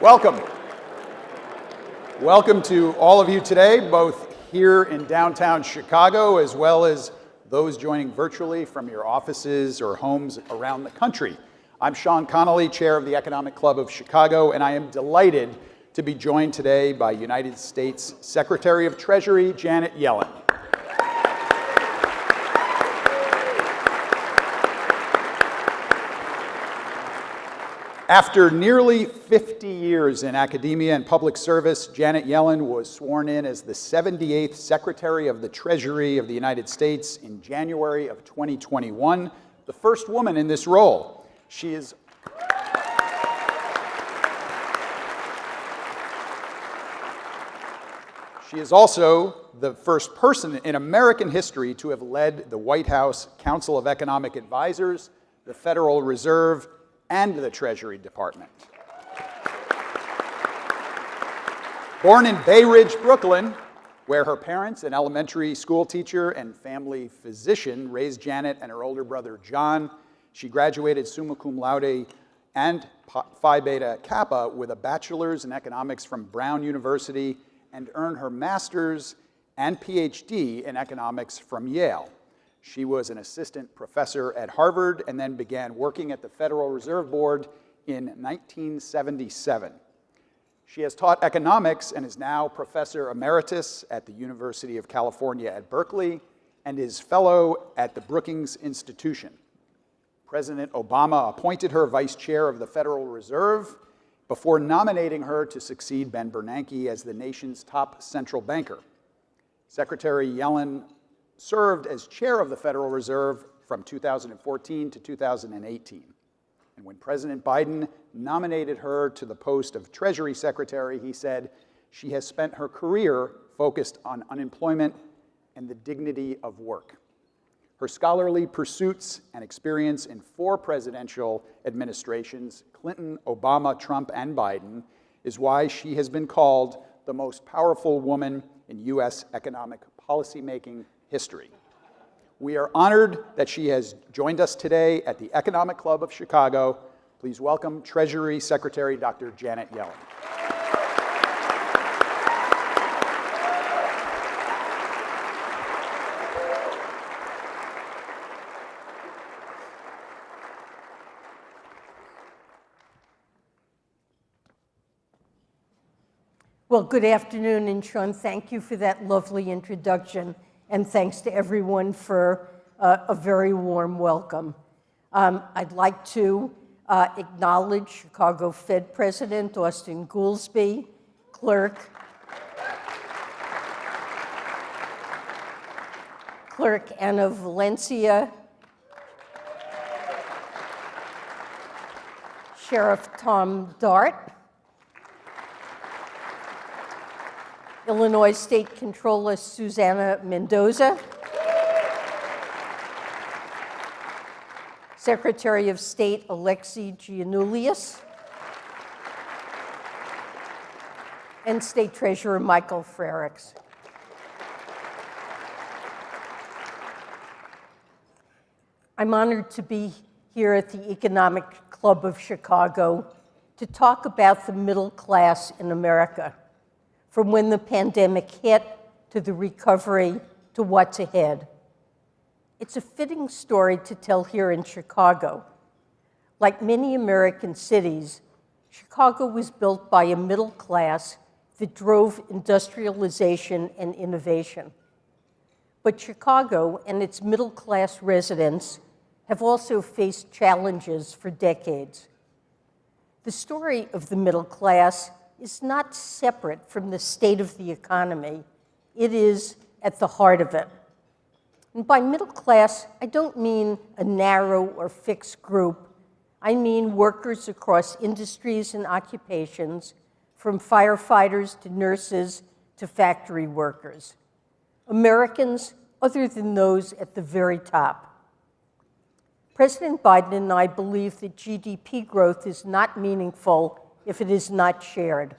Welcome. Welcome to all of you today, both here in downtown Chicago, as well as those joining virtually from your offices or homes around the country. I'm Sean Connolly, chair of the Economic Club of Chicago, and I am delighted to be joined today by United States Secretary of Treasury, Janet Yellen. After nearly 50 years in academia and public service, Janet Yellen was sworn in as the 78th Secretary of the Treasury of the United States in January of 2021, the first woman in this role. She is also the first person in American history to have led the White House Council of Economic Advisors, the Federal Reserve, and the Treasury Department. Born in Bay Ridge, Brooklyn, where her parents, an elementary school teacher and family physician, raised Janet and her older brother John, she graduated summa cum laude and Phi Beta Kappa with a bachelor's in economics from Brown University and earned her master's and PhD in economics from Yale. She was an assistant professor at Harvard and then began working at the Federal Reserve Board in 1977. She has taught economics and is now professor emeritus at the University of California at Berkeley and is fellow at the Brookings Institution. President Obama appointed her vice chair of the Federal Reserve before nominating her to succeed Ben Bernanke as the nation's top central banker. Secretary Yellen served as chair of the Federal Reserve from 2014 to 2018. And when President Biden nominated her to the post of Treasury Secretary, he said, "She has spent her career focused on unemployment and the dignity of work." Her scholarly pursuits and experience in 4 presidential administrations, Clinton, Obama, Trump, and Biden, is why she has been called the most powerful woman in U.S. economic policymaking history. We are honored that she has joined us today at the Economic Club of Chicago. Please welcome Treasury Secretary Dr. Janet Yellen. Well, good afternoon, and Sean, thank you for that lovely introduction. And thanks to everyone for a very warm welcome. I'd like to acknowledge Chicago Fed President Austin Goolsbee, Clerk Anna Valencia, Sheriff Tom Dart, Illinois State Controller Susana Mendoza, Secretary of State Alexi Giannoulias, and State Treasurer Michael Frericks. I'm honored to be here at the Economic Club of Chicago to talk about the middle class in America, from when the pandemic hit to the recovery to what's ahead. It's a fitting story to tell here in Chicago. Like many American cities, Chicago was built by a middle class that drove industrialization and innovation. But Chicago and its middle class residents have also faced challenges for decades. The story of the middle class is not separate from the state of the economy. It is at the heart of it. And by middle class, I don't mean a narrow or fixed group. I mean workers across industries and occupations, from firefighters to nurses to factory workers. Americans other than those at the very top. President Biden and I believe that GDP growth is not meaningful if it is not shared,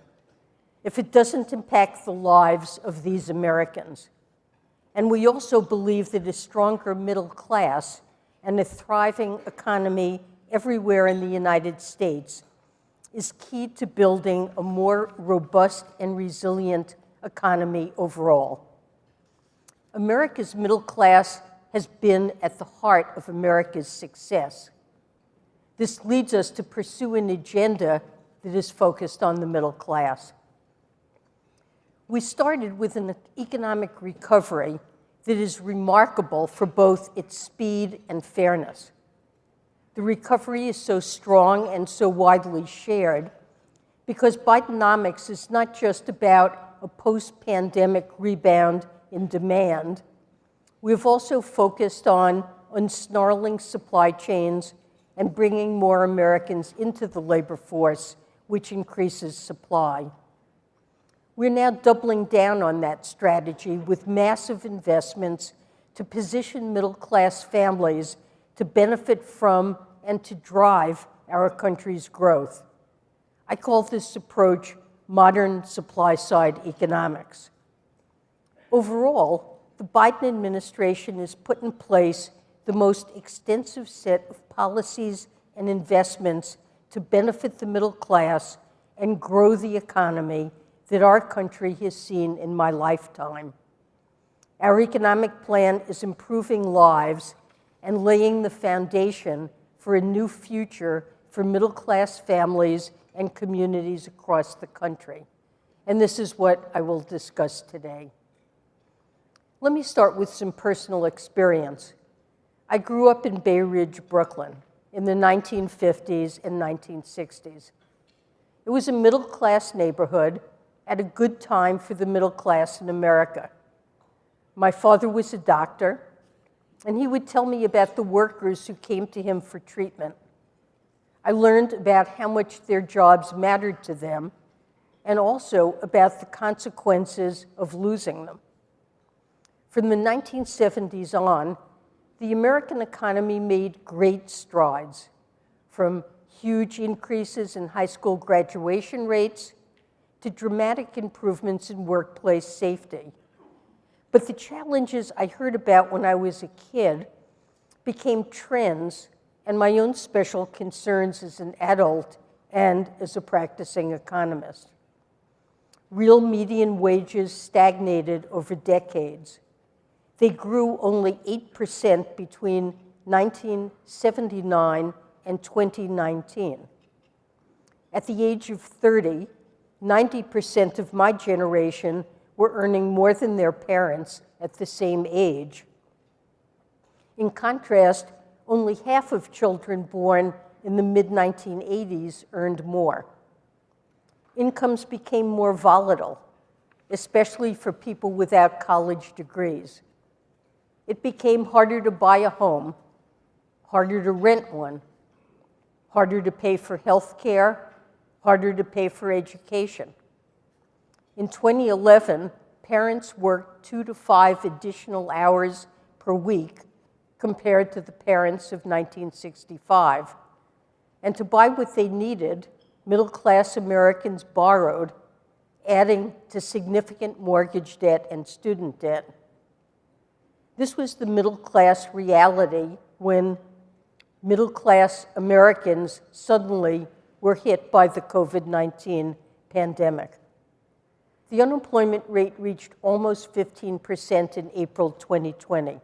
if it doesn't impact the lives of these Americans. And we also believe that a stronger middle class and a thriving economy everywhere in the United States is key to building a more robust and resilient economy overall. America's middle class has been at the heart of America's success. This leads us to pursue an agenda that is focused on the middle class. We started with an economic recovery that is remarkable for both its speed and fairness. The recovery is so strong and so widely shared because Bidenomics is not just about a post-pandemic rebound in demand. We've also focused on unsnarling supply chains and bringing more Americans into the labor force, which increases supply. We're now doubling down on that strategy with massive investments to position middle-class families to benefit from and to drive our country's growth. I call this approach modern supply-side economics. Overall, the Biden administration has put in place the most extensive set of policies and investments to benefit the middle class and grow the economy that our country has seen in my lifetime. Our economic plan is improving lives and laying the foundation for a new future for middle-class families and communities across the country. And this is what I will discuss today. Let me start with some personal experience. I grew up in Bay Ridge, Brooklyn, in the 1950s and 1960s. It was a middle-class neighborhood at a good time for the middle class in America. My father was a doctor, and he would tell me about the workers who came to him for treatment. I learned about how much their jobs mattered to them, and also about the consequences of losing them. From the 1970s on, the American economy made great strides, from huge increases in high school graduation rates to dramatic improvements in workplace safety. But the challenges I heard about when I was a kid became trends and my own special concerns as an adult and as a practicing economist. Real median wages stagnated over decades. They grew only 8% between 1979 and 2019. At the age of 30, 90% of my generation were earning more than their parents at the same age. In contrast, only half of children born in the mid-1980s earned more. Incomes became more volatile, especially for people without college degrees. It became harder to buy a home, harder to rent one, harder to pay for health care, harder to pay for education. In 2011, parents worked 2 to 5 additional hours per week compared to the parents of 1965. And to buy what they needed, middle-class Americans borrowed, adding to significant mortgage debt and student debt. This was the middle-class reality when middle-class Americans suddenly were hit by the COVID-19 pandemic. The unemployment rate reached almost 15% in April 2020.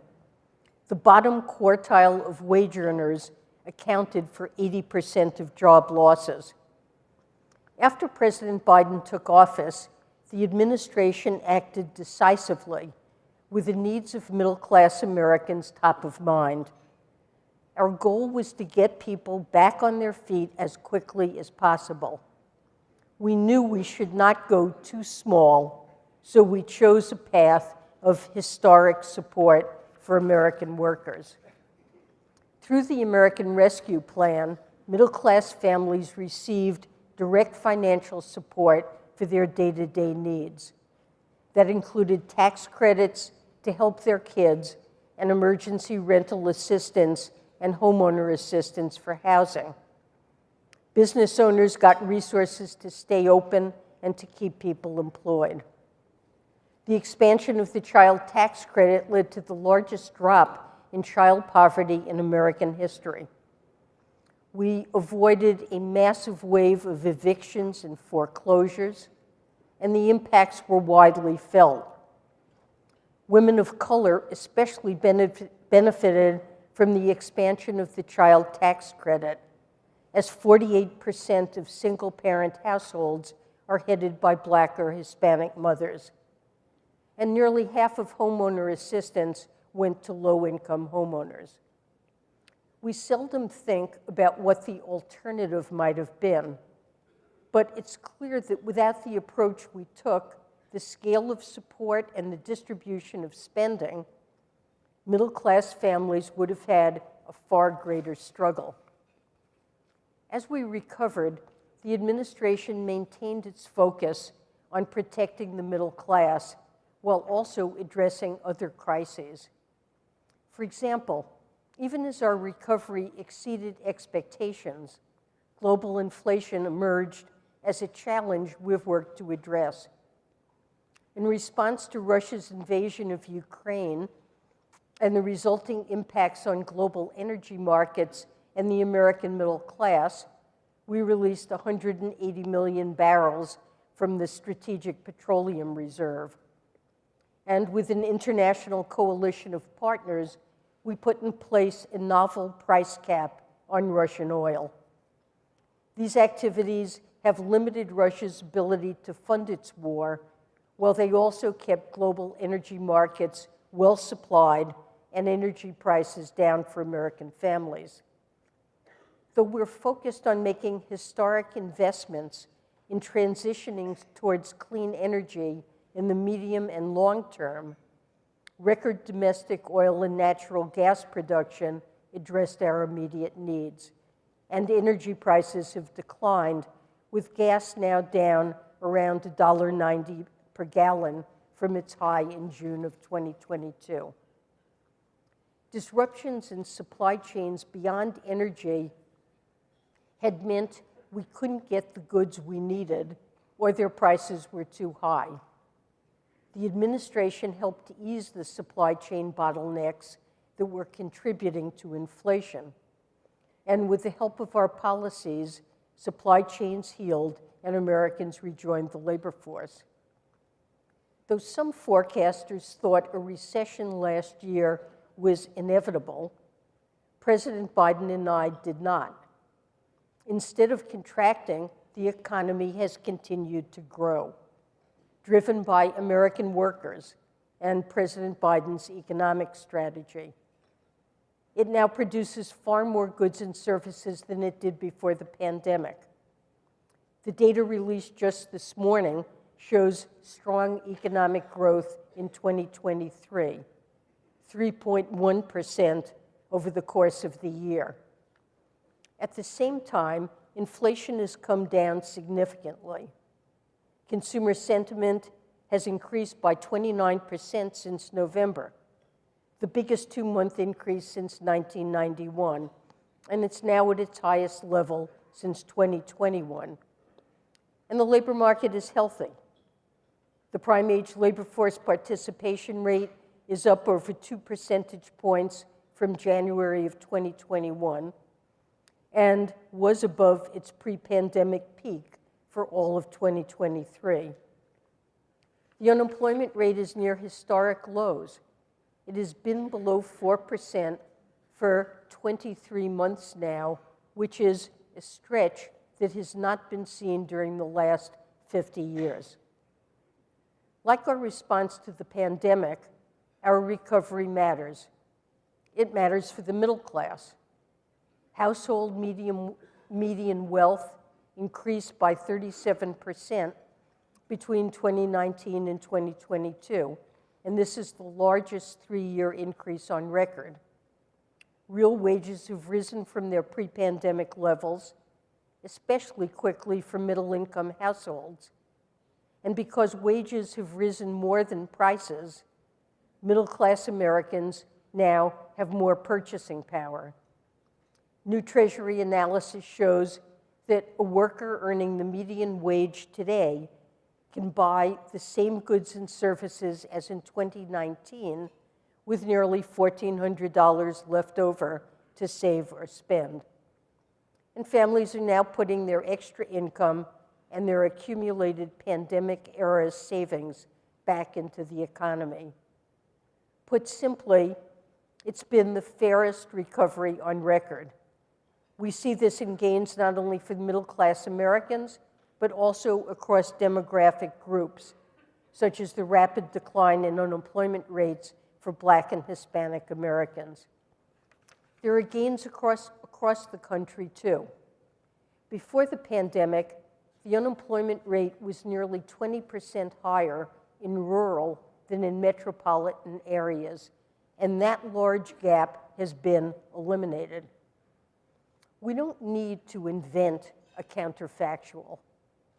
The bottom quartile of wage earners accounted for 80% of job losses. After President Biden took office, the administration acted decisively with the needs of middle-class Americans top of mind. Our goal was to get people back on their feet as quickly as possible. We knew we should not go too small, so we chose a path of historic support for American workers. Through the American Rescue Plan, middle-class families received direct financial support for their day-to-day needs. That included tax credits to help their kids and emergency rental assistance and homeowner assistance for housing. Business owners got resources to stay open and to keep people employed. The expansion of the child tax credit led to the largest drop in child poverty in American history. We avoided a massive wave of evictions and foreclosures, and the impacts were widely felt. Women of color especially benefited from the expansion of the child tax credit, as 48% of single-parent households are headed by Black or Hispanic mothers. And nearly half of homeowner assistance went to low-income homeowners. We seldom think about what the alternative might have been, but it's clear that without the approach we took, the scale of support and the distribution of spending, middle-class families would have had a far greater struggle. As we recovered, the administration maintained its focus on protecting the middle class while also addressing other crises. For example, even as our recovery exceeded expectations, global inflation emerged as a challenge we've worked to address. In response to Russia's invasion of Ukraine and the resulting impacts on global energy markets and the American middle class, we released 180 million barrels from the Strategic Petroleum Reserve. And with an international coalition of partners, we put in place a novel price cap on Russian oil. These activities have limited Russia's ability to fund its war, while they also kept global energy markets well supplied and energy prices down for American families. Though we're focused on making historic investments in transitioning towards clean energy in the medium and long term, record domestic oil and natural gas production addressed our immediate needs, and energy prices have declined, with gas now down around $1.90 per gallon from its high in June of 2022. Disruptions in supply chains beyond energy had meant we couldn't get the goods we needed, or their prices were too high. The administration helped to ease the supply chain bottlenecks that were contributing to inflation. And with the help of our policies, supply chains healed and Americans rejoined the labor force. Though some forecasters thought a recession last year was inevitable, President Biden and I did not. Instead of contracting, the economy has continued to grow, driven by American workers and President Biden's economic strategy. It now produces far more goods and services than it did before the pandemic. The data released just this morning shows strong economic growth in 2023, 3.1% over the course of the year. At the same time, inflation has come down significantly. Consumer sentiment has increased by 29% since November, the biggest two-month increase since 1991, and it's now at its highest level since 2021. And the labor market is healthy. The prime-age labor force participation rate is up over 2 percentage points from January of 2021 and was above its pre-pandemic peak for all of 2023. The unemployment rate is near historic lows. It has been below 4% for 23 months now, which is a stretch that has not been seen during the last 50 years. Like our response to the pandemic, our recovery matters. It matters for the middle class. Household median wealth increased by 37% between 2019 and 2022, and this is the largest three-year increase on record. Real wages have risen from their pre-pandemic levels, especially quickly for middle-income households. And because wages have risen more than prices, middle-class Americans now have more purchasing power. New Treasury analysis shows that a worker earning the median wage today can buy the same goods and services as in 2019 with nearly $1,400 left over to save or spend. and families are now putting their extra income and their accumulated pandemic-era savings back into the economy. Put simply, it's been the fairest recovery on record. We see this in gains not only for middle-class Americans, but also across demographic groups, such as the rapid decline in unemployment rates for Black and Hispanic Americans. There are gains across the country, too. Before the pandemic, the unemployment rate was nearly 20% higher in rural than in metropolitan areas, and that large gap has been eliminated. We don't need to invent a counterfactual.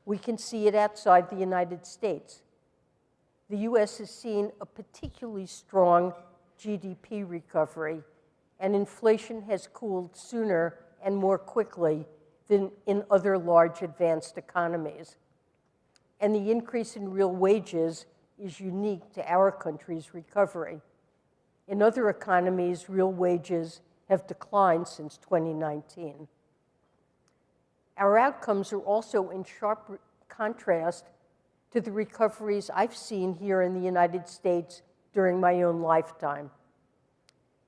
We can see it outside the United States. The US has seen a particularly strong GDP recovery, and inflation has cooled sooner and more quickly than in other large advanced economies. And the increase in real wages is unique to our country's recovery. In other economies, real wages have declined since 2019. Our outcomes are also in sharp contrast to the recoveries I've seen here in the United States during my own lifetime.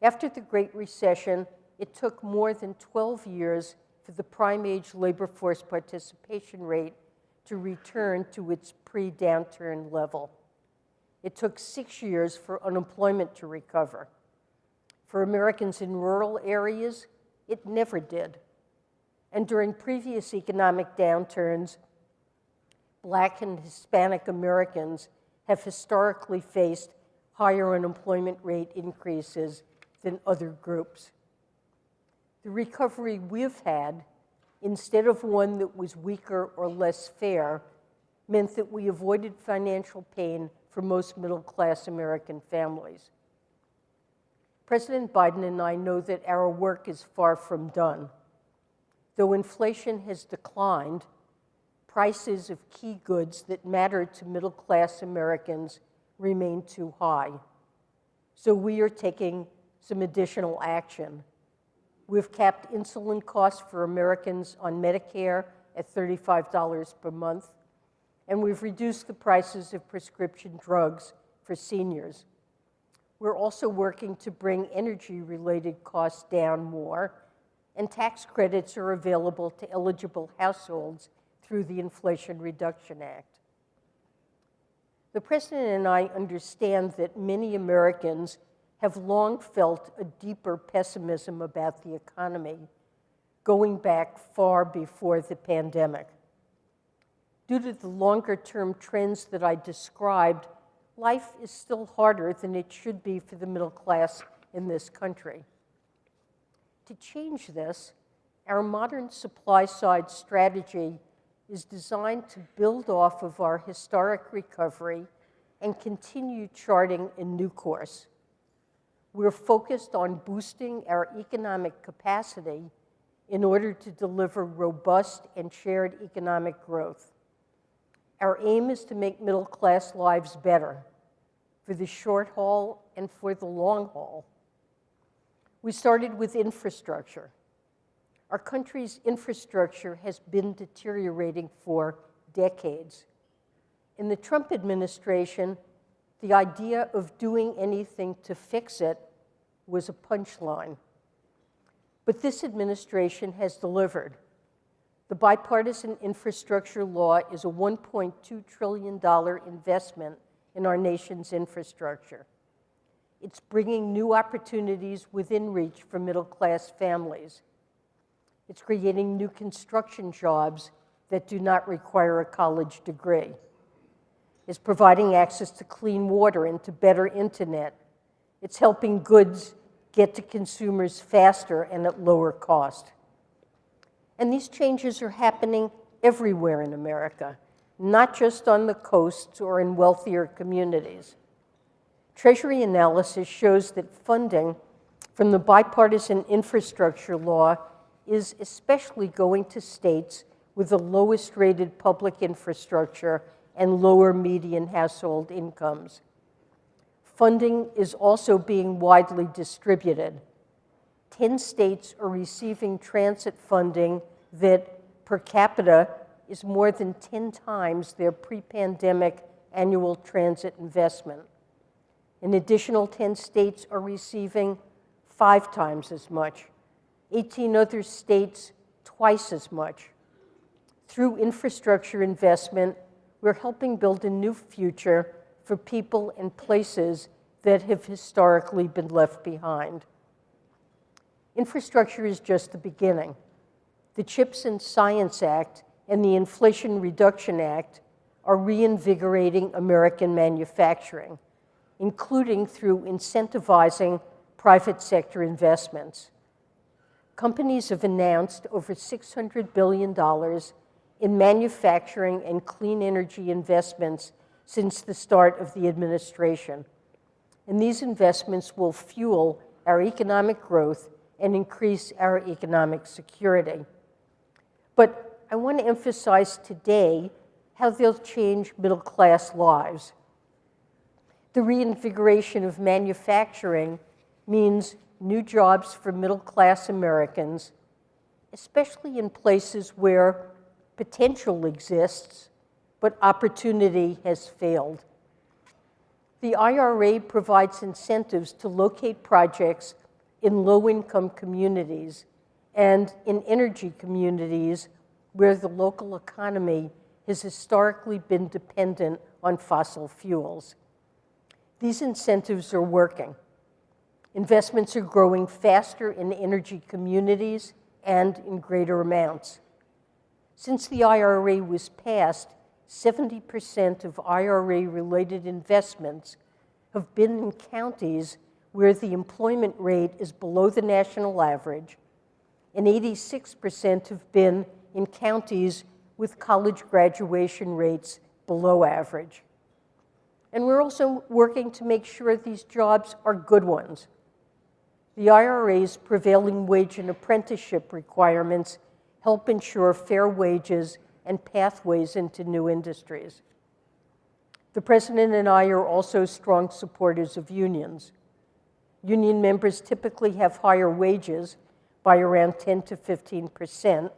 After the Great Recession, it took more than 12 years for the prime age labor force participation rate to return to its pre-downturn level. It took 6 years for unemployment to recover. For Americans in rural areas, it never did. And during previous economic downturns, Black and Hispanic Americans have historically faced higher unemployment rate increases than other groups. The recovery we've had, instead of one that was weaker or less fair, meant that we avoided financial pain for most middle-class American families. President Biden and I know that our work is far from done. Though inflation has declined, prices of key goods that matter to middle-class Americans remain too high. So we are taking some additional action. We've capped insulin costs for Americans on Medicare at $35 per month, and we've reduced the prices of prescription drugs for seniors. We're also working to bring energy-related costs down more, and tax credits are available to eligible households through the Inflation Reduction Act. The President and I understand that many Americans have long felt a deeper pessimism about the economy, going back far before the pandemic. Due to the longer-term trends that I described, life is still harder than it should be for the middle class in this country. To change this, our modern supply-side strategy is designed to build off of our historic recovery and continue charting a new course. We're focused on boosting our economic capacity in order to deliver robust and shared economic growth. Our aim is to make middle-class lives better for the short haul and for the long haul. We started with infrastructure. Our country's infrastructure has been deteriorating for decades. In the Trump administration, the idea of doing anything to fix it was a punchline. But this administration has delivered. The bipartisan infrastructure law is a $1.2 trillion investment in our nation's infrastructure. It's bringing new opportunities within reach for middle-class families. It's creating new construction jobs that do not require a college degree. It's providing access to clean water and to better internet. It's helping goods get to consumers faster and at lower cost. And these changes are happening everywhere in America, not just on the coasts or in wealthier communities. Treasury analysis shows that funding from the bipartisan infrastructure law is especially going to states with the lowest rated public infrastructure and lower median household incomes. Funding is also being widely distributed. 10 states are receiving transit funding that per capita is more than 10 times their pre-pandemic annual transit investment. An additional 10 states are receiving 5 times as much. 18 other states, twice as much. Through infrastructure investment, we're helping build a new future for people and places that have historically been left behind. Infrastructure is just the beginning. The CHIPS and Science Act and the Inflation Reduction Act are reinvigorating American manufacturing, including through incentivizing private sector investments. Companies have announced over $600 billion in manufacturing and clean energy investments since the start of the administration. And these investments will fuel our economic growth and increase our economic security. But I want to emphasize today how they'll change middle-class lives. The reinvigoration of manufacturing means new jobs for middle-class Americans, especially in places where potential exists, but opportunity has failed. The IRA provides incentives to locate projects in low-income communities and in energy communities where the local economy has historically been dependent on fossil fuels. These incentives are working. Investments are growing faster in energy communities and in greater amounts. Since the IRA was passed, 70% of IRA-related investments have been in counties where the employment rate is below the national average, and 86% have been in counties with college graduation rates below average. And we're also working to make sure these jobs are good ones. The IRA's prevailing wage and apprenticeship requirements help ensure fair wages and pathways into new industries. The President and I are also strong supporters of unions. Union members typically have higher wages by around 10 to 15%.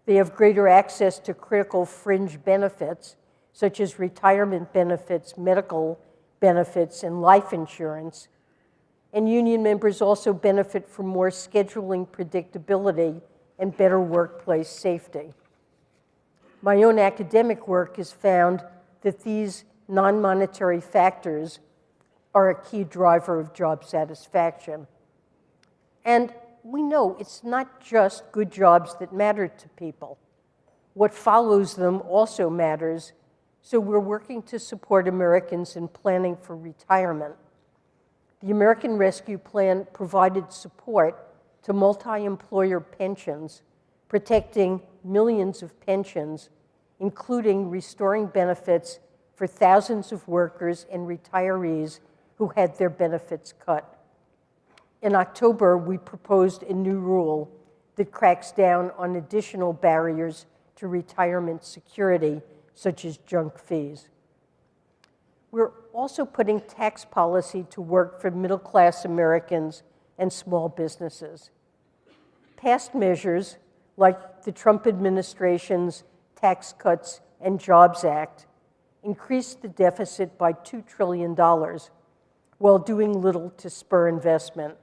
They have greater access to critical fringe benefits, such as retirement benefits, medical benefits, and life insurance. And union members also benefit from more scheduling predictability and better workplace safety. My own academic work has found that these non-monetary factors are a key driver of job satisfaction. And we know it's not just good jobs that matter to people. What follows them also matters, so we're working to support Americans in planning for retirement. The American Rescue Plan provided support to multi-employer pensions, protecting millions of pensions, including restoring benefits for thousands of workers and retirees who had their benefits cut. In October, we proposed a new rule that cracks down on additional barriers to retirement security, such as junk fees. We're also putting tax policy to work for middle-class Americans and small businesses. Past measures, like the Trump administration's Tax Cuts and Jobs Act, increased the deficit by $2 trillion while doing little to spur investment.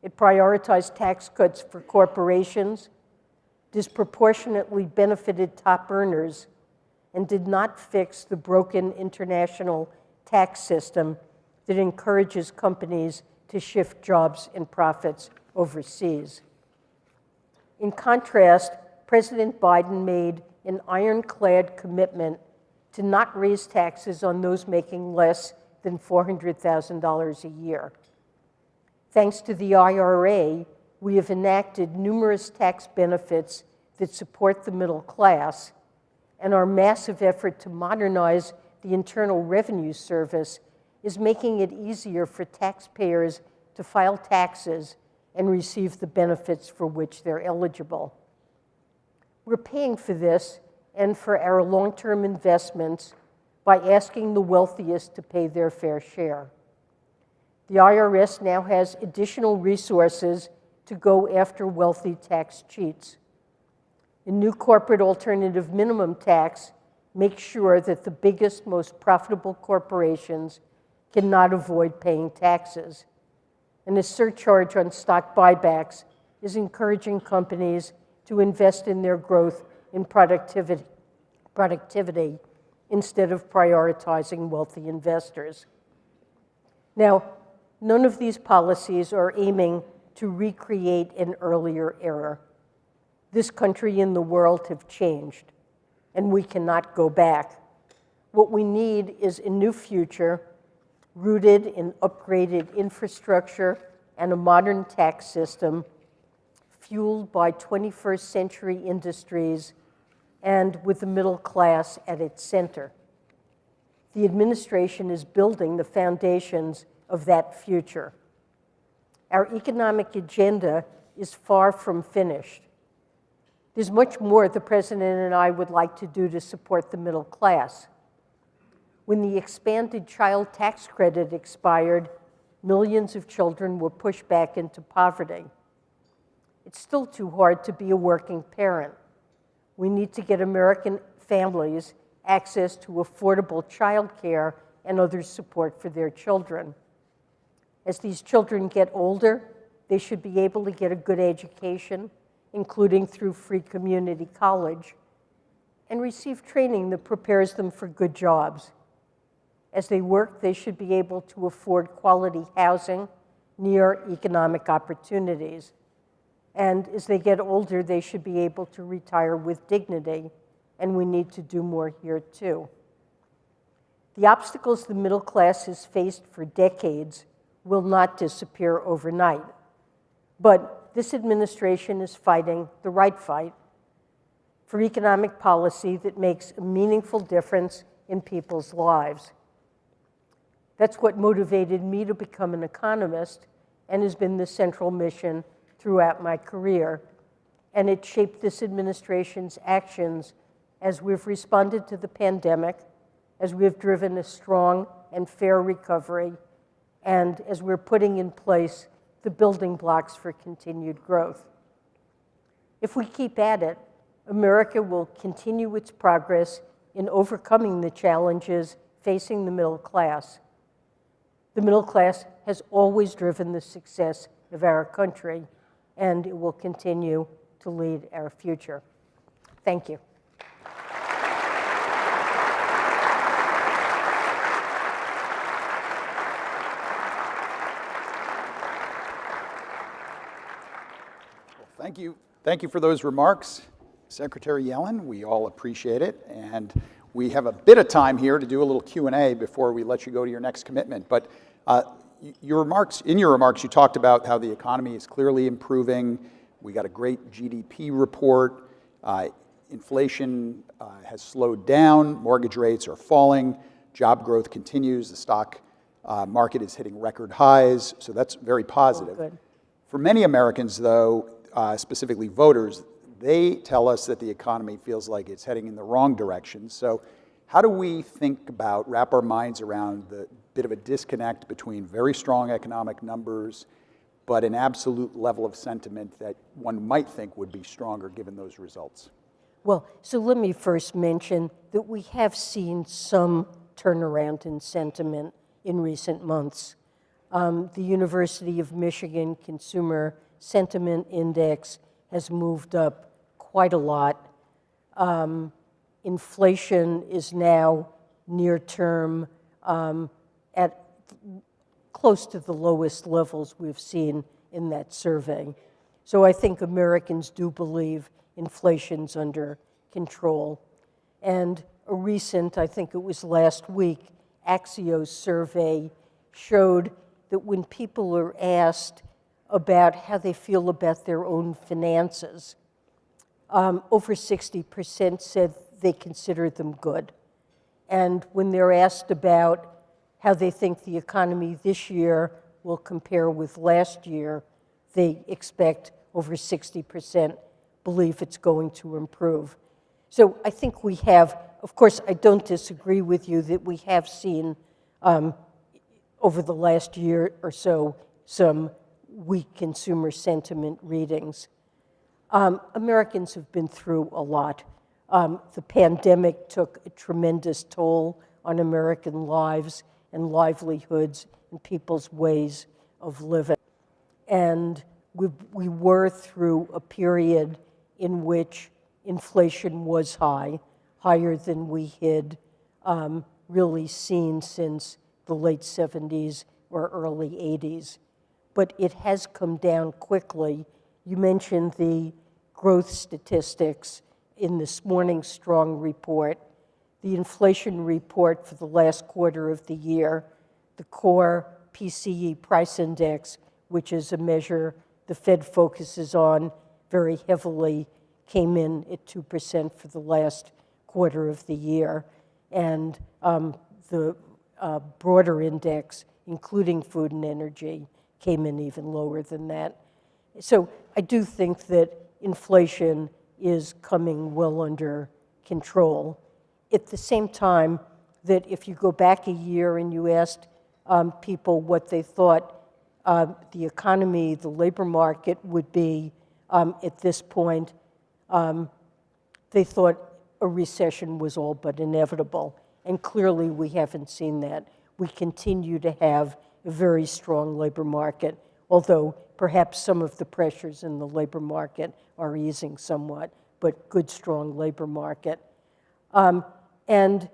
It prioritized tax cuts for corporations, disproportionately benefited top earners, and did not fix the broken international tax system that encourages companies to shift jobs and profits overseas. In contrast, President Biden made an ironclad commitment to not raise taxes on those making less than $400,000 a year. Thanks to the IRA, we have enacted numerous tax benefits that support the middle class, and our massive effort to modernize the Internal Revenue Service is making it easier for taxpayers to file taxes and receive the benefits for which they're eligible. We're paying for this and for our long-term investments by asking the wealthiest to pay their fair share. The IRS now has additional resources to go after wealthy tax cheats. A new corporate alternative minimum tax makes sure that the biggest, most profitable corporations cannot avoid paying taxes. And a surcharge on stock buybacks is encouraging companies to invest in their growth in productivity instead of prioritizing wealthy investors. Now, none of these policies are aiming to recreate an earlier era. This country and the world have changed, and we cannot go back. What we need is a new future rooted in upgraded infrastructure and a modern tax system fueled by 21st century industries and with the middle class at its center. The administration is building the foundations of that future. Our economic agenda is far from finished. There's much more the President and I would like to do to support the middle class. When the expanded child tax credit expired, millions of children were pushed back into poverty. It's still too hard to be a working parent. We need to get American families access to affordable child care and other support for their children. As these children get older, they should be able to get a good education, including through free community college, and receive training that prepares them for good jobs. As they work, they should be able to afford quality housing near economic opportunities. And as they get older, they should be able to retire with dignity, and we need to do more here too. The obstacles the middle class has faced for decades will not disappear overnight. But this administration is fighting the right fight for economic policy that makes a meaningful difference in people's lives. That's what motivated me to become an economist and has been the central mission throughout my career. And it shaped this administration's actions as we've responded to the pandemic, as we've driven a strong and fair recovery, and as we're putting in place the building blocks for continued growth. If we keep at it, America will continue its progress in overcoming the challenges facing the middle class. The middle class has always driven the success of our country, and it will continue to lead our future. Thank you. Thank you. Thank you for those remarks, Secretary Yellen. We all appreciate it. And we have a bit of time here to do a little Q&A before we let you go to your next commitment. But in your remarks, you talked about how the economy is clearly improving. We got a great GDP report. Inflation has slowed down. Mortgage rates are falling. Job growth continues. The stock market is hitting record highs. So that's very positive. Good. For many Americans, though, specifically voters, they tell us that the economy feels like it's heading in the wrong direction. So how do we wrap our minds around the bit of a disconnect between very strong economic numbers, but an absolute level of sentiment that one might think would be stronger given those results? Well, so let me first mention that we have seen some turnaround in sentiment in recent months. The University of Michigan Consumer Sentiment Index has moved up quite a lot. Inflation is now near term at close to the lowest levels we've seen in that survey. So I think Americans do believe inflation's under control. And a recent, I think it was last week, Axios survey showed that when people are asked about how they feel about their own finances, over 60% said they consider them good. And when they're asked about how they think the economy this year will compare with last year, they expect over 60% believe it's going to improve. So I think we have, of course, I don't disagree with you that we have seen over the last year or so some weak consumer sentiment readings. Americans have been through a lot. The pandemic took a tremendous toll on American lives and livelihoods and people's ways of living. And we were through a period in which inflation was high, higher than we had really seen since the late 70s or early 80s. But it has come down quickly. You mentioned the growth statistics in this morning's strong report. The inflation report for the last quarter of the year, the core PCE price index, which is a measure the Fed focuses on very heavily, came in at 2% for the last quarter of the year. And the broader index, including food and energy, came in even lower than that. So I do think that inflation is coming well under control. At the same time, that if you go back a year and you asked people what they thought the economy, the labor market would be at this point, they thought a recession was all but inevitable. And clearly we haven't seen that. We continue to have a very strong labor market, although perhaps some of the pressures in the labor market are easing somewhat, but good, strong labor market. And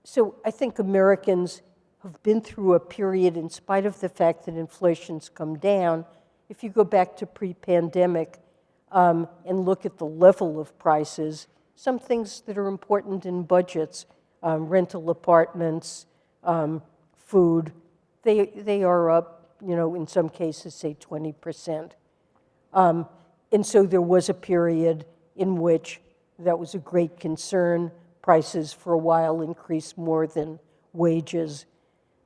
so I think Americans have been through a period, in spite of the fact that inflation's come down. If you go back to pre-pandemic and look at the level of prices, some things that are important in budgets, rental apartments, food, they are up, in some cases, say 20%. And so there was a period in which that was a great concern. Prices for a while increased more than wages.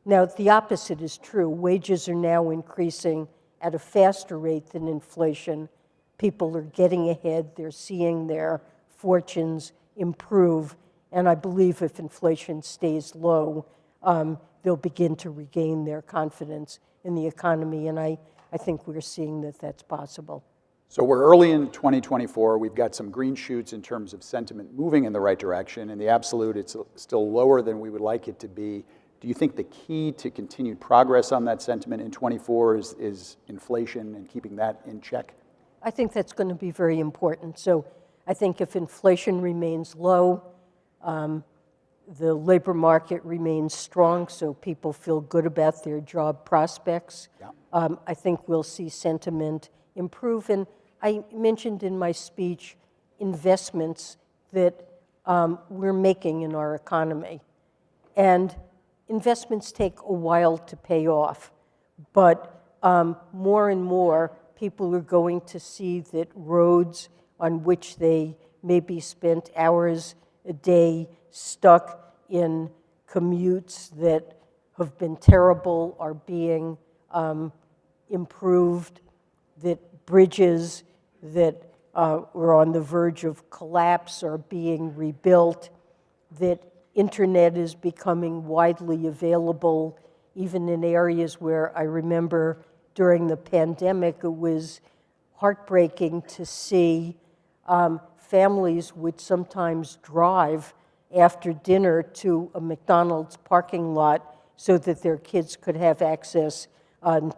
Now, the opposite is true. Wages are now increasing at a faster rate than inflation. People are getting ahead. They're seeing their fortunes improve. And I believe if inflation stays low, they'll begin to regain their confidence in the economy. And I think we're seeing that that's possible. So we're early in 2024. We've got some green shoots in terms of sentiment moving in the right direction. In the absolute, it's still lower than we would like it to be. Do you think the key to continued progress on that sentiment in 24 is inflation and keeping that in check? I think that's going to be very important. So I think if inflation remains low, the labor market remains strong, so people feel good about their job prospects. Yeah. I think we'll see sentiment improve. And I mentioned in my speech investments that we're making in our economy. And investments take a while to pay off, but more and more people are going to see that roads on which they maybe spent hours a day stuck in commutes that have been terrible are being improved, that bridges that were on the verge of collapse are being rebuilt, that internet is becoming widely available, even in areas where I remember during the pandemic it was heartbreaking to see families would sometimes drive after dinner to a McDonald's parking lot so that their kids could have access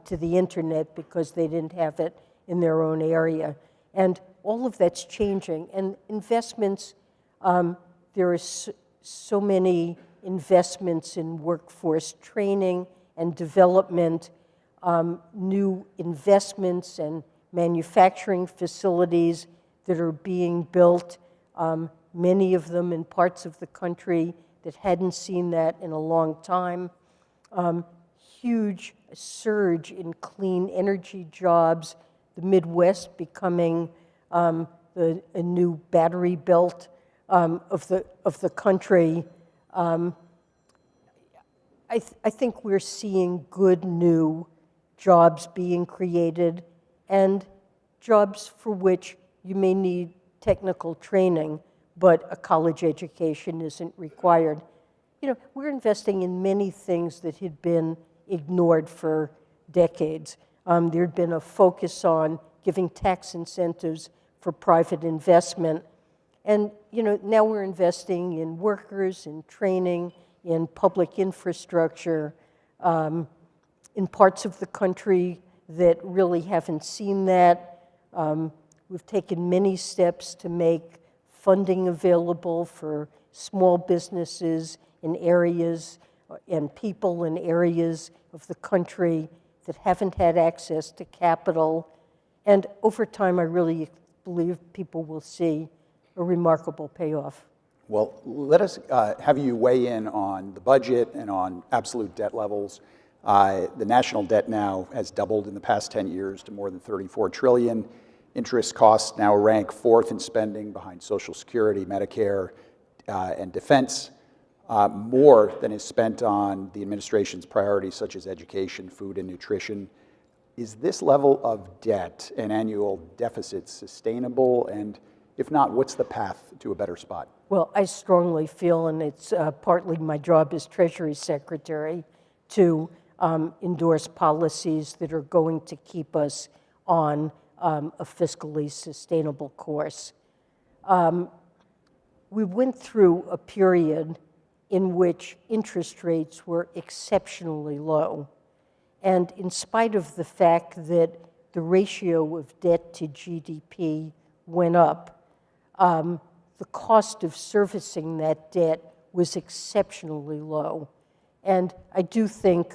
to the internet because they didn't have it in their own area. And all of that's changing. And investments, there are so many investments in workforce training and development, new investments and manufacturing facilities that are being built, many of them in parts of the country that hadn't seen that in a long time. Huge surge in clean energy jobs, the Midwest becoming a new battery belt of the country. I think we're seeing good new jobs being created and jobs for which you may need technical training, but a college education isn't required. We're investing in many things that had been ignored for decades. There had been a focus on giving tax incentives for private investment. And now we're investing in workers, in training, in public infrastructure, in parts of the country that really haven't seen that. We've taken many steps to make funding available for small businesses in areas and people in areas of the country that haven't had access to capital. And over time, I really believe people will see a remarkable payoff. Well, let us have you weigh in on the budget and on absolute debt levels. The national debt now has doubled in the past 10 years to more than $34 trillion. Interest costs now rank fourth in spending behind Social Security, Medicare, and defense, more than is spent on the administration's priorities such as education, food, and nutrition. Is this level of debt and annual deficit sustainable? And if not, what's the path to a better spot? Well, I strongly feel, and it's partly my job as Treasury Secretary, to endorse policies that are going to keep us on a fiscally sustainable course. We went through a period in which interest rates were exceptionally low. And in spite of the fact that the ratio of debt to GDP went up, the cost of servicing that debt was exceptionally low. And I do think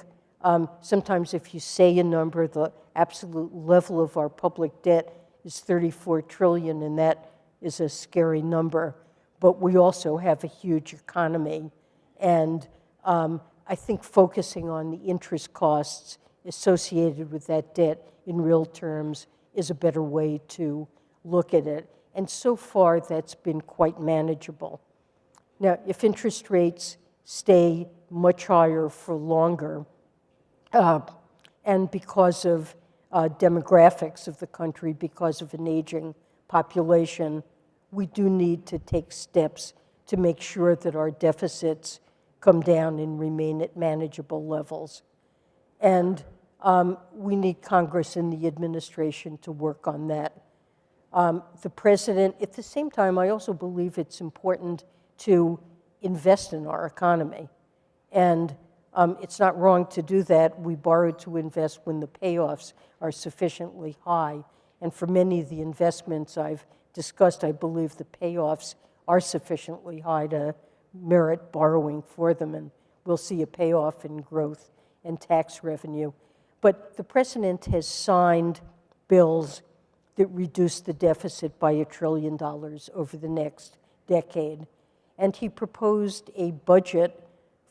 sometimes if you say a number, the absolute level of our public debt is $34 trillion, and that is a scary number. But we also have a huge economy. And I think focusing on the interest costs associated with that debt in real terms is a better way to look at it. And so far, that's been quite manageable. Now, if interest rates stay much higher for longer, and because of demographics of the country, because of an aging population, we do need to take steps to make sure that our deficits come down and remain at manageable levels. And we need Congress and the administration to work on that. The president, at the same time, I also believe it's important to invest in our economy. And it's not wrong to do that. We borrow to invest when the payoffs are sufficiently high. And for many of the investments I've discussed, I believe the payoffs are sufficiently high to merit borrowing for them. And we'll see a payoff in growth and tax revenue. But the president has signed bills that reduce the deficit by $1 trillion over the next decade. And he proposed a budget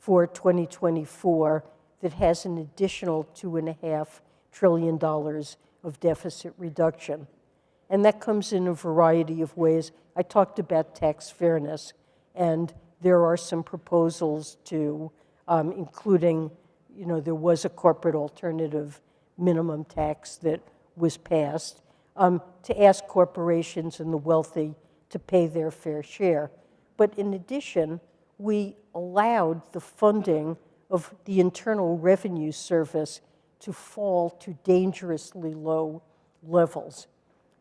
for 2024 that has an additional $2.5 trillion of deficit reduction. And that comes in a variety of ways. I talked about tax fairness, and there are some proposals to, including, there was a corporate alternative minimum tax that was passed, to ask corporations and the wealthy to pay their fair share. But in addition, we allowed the funding of the Internal Revenue Service to fall to dangerously low levels.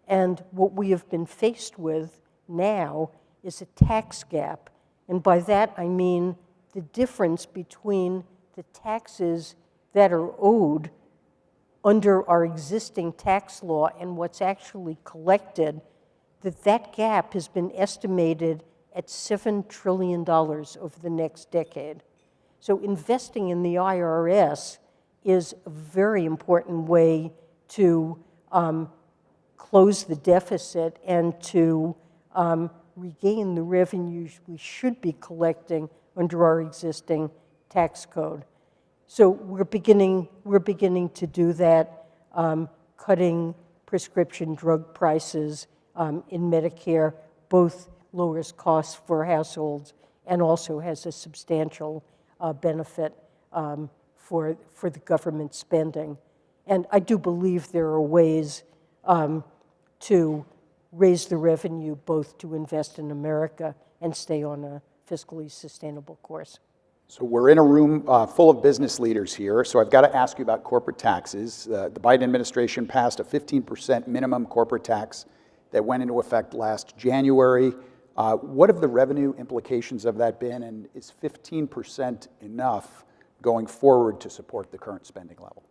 And what we have been faced with now is a tax gap. And by that, I mean the difference between the taxes that are owed under our existing tax law and what's actually collected, that gap has been estimated at $7 trillion over the next decade. So investing in the IRS is a very important way to close the deficit and to regain the revenues we should be collecting under our existing tax code. So we're beginning to do that, cutting prescription drug prices in Medicare, both lowers costs for households and also has a substantial benefit for the government spending. And I do believe there are ways to raise the revenue both to invest in America and stay on a fiscally sustainable course. So we're in a room full of business leaders here, so I've got to ask you about corporate taxes. The Biden administration passed a 15% minimum corporate tax that went into effect last January. What have the revenue implications of that been, and is 15% enough going forward to support the current spending level?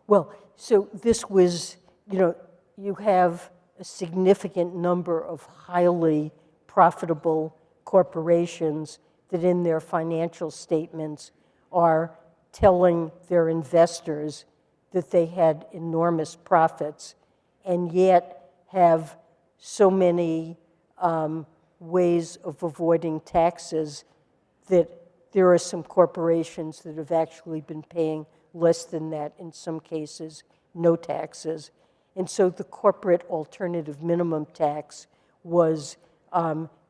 Well, so this was, you have a significant number of highly profitable corporations that in their financial statements are telling their investors that they had enormous profits and yet have so many ways of avoiding taxes that there are some corporations that have actually been paying less than that, in some cases, no taxes. And so the corporate alternative minimum tax was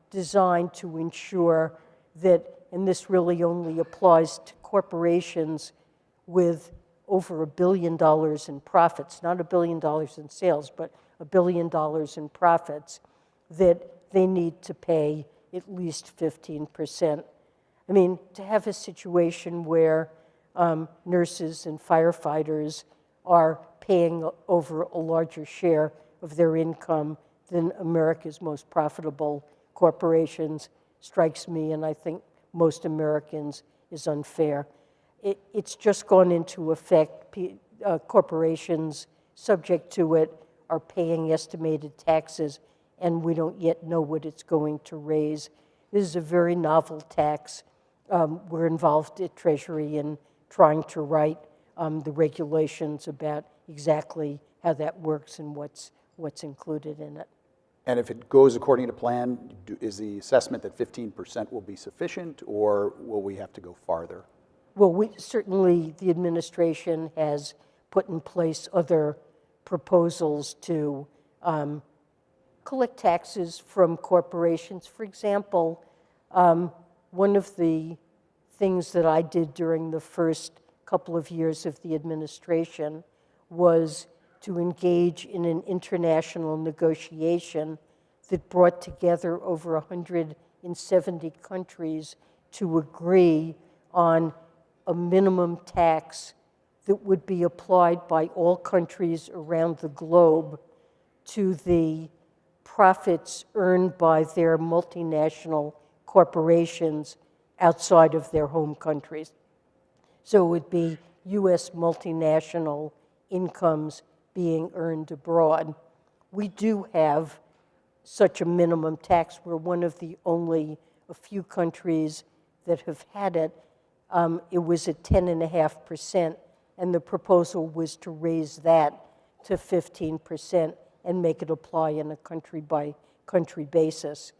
designed to ensure that, and this really only applies to corporations with over $1 billion in profits, not $1 billion in sales, but $1 billion in profits, that they need to pay at least 15%. I mean, to have a situation where nurses and firefighters are paying over a larger share of their income than America's most profitable corporations strikes me, and I think most Americans, is unfair. It's just gone into effect. Corporations subject to it are paying estimated taxes, and we don't yet know what it's going to raise. This is a very novel tax. We're involved at Treasury in trying to write the regulations about exactly how that works and what's included in it. And if it goes according to plan, is the assessment that 15% will be sufficient, or will we have to go farther? Well, certainly the administration has put in place other proposals to collect taxes from corporations. For example, one of the things that I did during the first couple of years of the administration was to engage in an international negotiation that brought together over 170 countries to agree on a minimum tax that would be applied by all countries around the globe to the profits earned by their multinational corporations outside of their home countries. So it would be U.S. multinational incomes being earned abroad. We do have such a minimum tax. We're one of the only a few countries that have had it. It was at 10.5%, and the proposal was to raise that to 15% and make it apply on a country-by-country basis.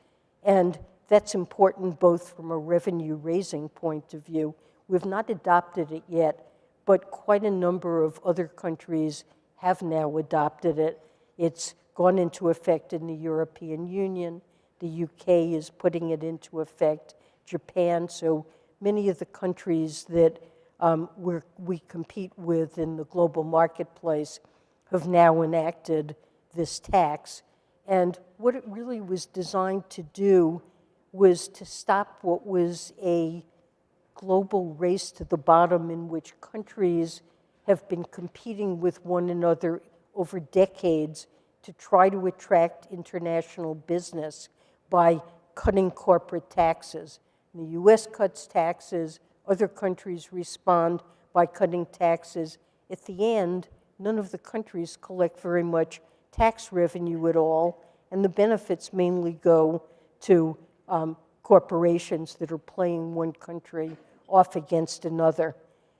And that's important both from a revenue-raising point of view. We've not adopted it yet, but quite a number of other countries have now adopted it. It's gone into effect in the European Union. The UK is putting it into effect. Japan, so many of the countries that we compete with in the global marketplace have now enacted this tax. And what it really was designed to do was to stop what was a global race to the bottom in which countries have been competing with one another over decades to try to attract international business by cutting corporate taxes. The US cuts taxes, other countries respond by cutting taxes. At the end, none of the countries collect very much tax revenue at all, and the benefits mainly go to corporations that are playing one country off against another.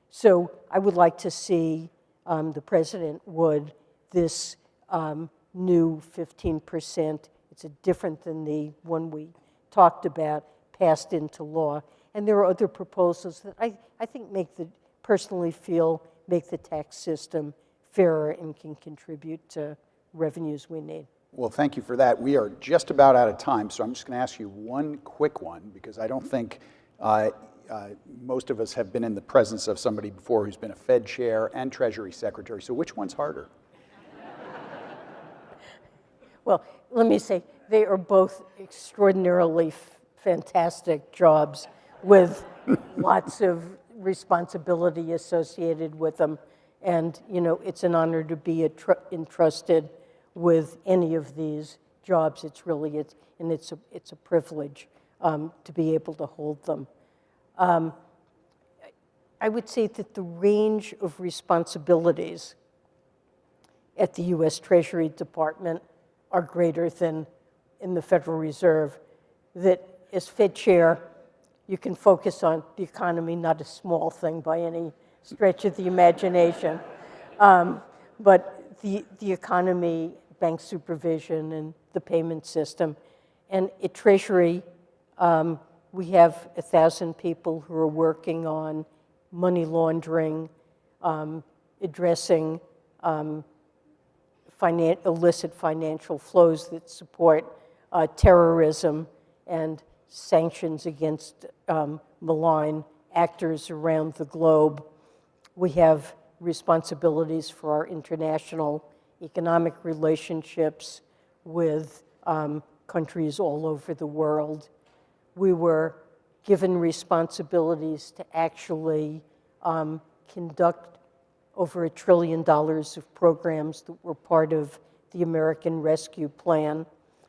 So I would like to see the president would this new 15%, it's different than the one we talked about, passed into law. And there are other proposals that I think personally feel make the tax system fairer and can contribute to revenues we need. Well, thank you for that. We are just about out of time, so I'm just going to ask you one quick one, because I don't think most of us have been in the presence of somebody before who's been a Fed chair and Treasury secretary. So which one's harder? Well, let me say, they are both extraordinarily fantastic jobs with lots of responsibility associated with them. And, it's an honor to be entrusted with any of these jobs. It's a privilege to be able to hold them. I would say that the range of responsibilities at the U.S. Treasury Department are greater than in the Federal Reserve. That as Fed chair, you can focus on the economy, not a small thing by any stretch of the imagination, but the economy, bank supervision, and the payment system. And at Treasury, we have 1,000 people who are working on money laundering, addressing illicit financial flows that support terrorism and sanctions against malign actors around the globe. We have responsibilities for our international economic relationships with countries all over the world. We were given responsibilities to actually conduct over $1 trillion of programs that were part of the American Rescue Plan,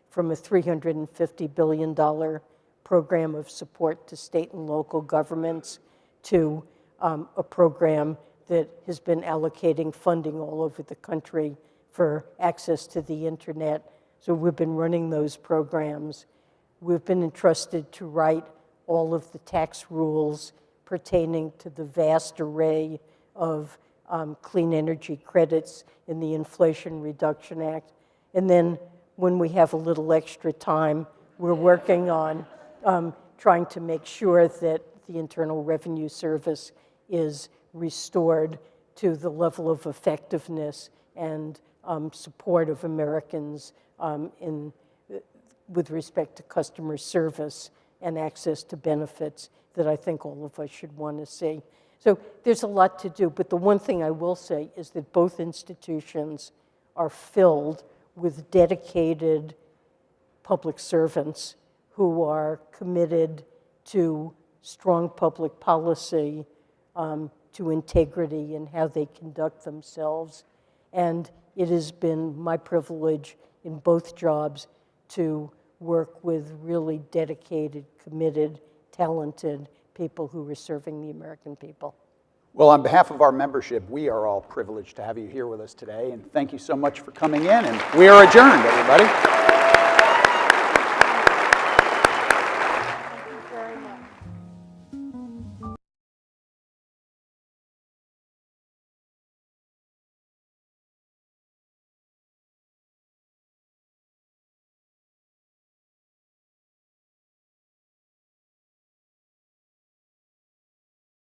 from a $350 billion program of support to state and local governments to a program that has been allocating funding all over the country for access to the internet. So we've been running those programs. We've been entrusted to write all of the tax rules pertaining to the vast array of clean energy credits in the Inflation Reduction Act. And then when we have a little extra time, we're working on trying to make sure that the Internal Revenue Service is restored to the level of effectiveness and support of Americans with respect to customer service and access to benefits that I think all of us should want to see. So there's a lot to do, but the one thing I will say is that both institutions are filled with dedicated public servants who are committed to strong public policy, to integrity in how they conduct themselves. And it has been my privilege in both jobs to work with really dedicated, committed, talented people who are serving the American people. Well, on behalf of our membership, we are all privileged to have you here with us today, and thank you so much for coming in, and we are adjourned, everybody.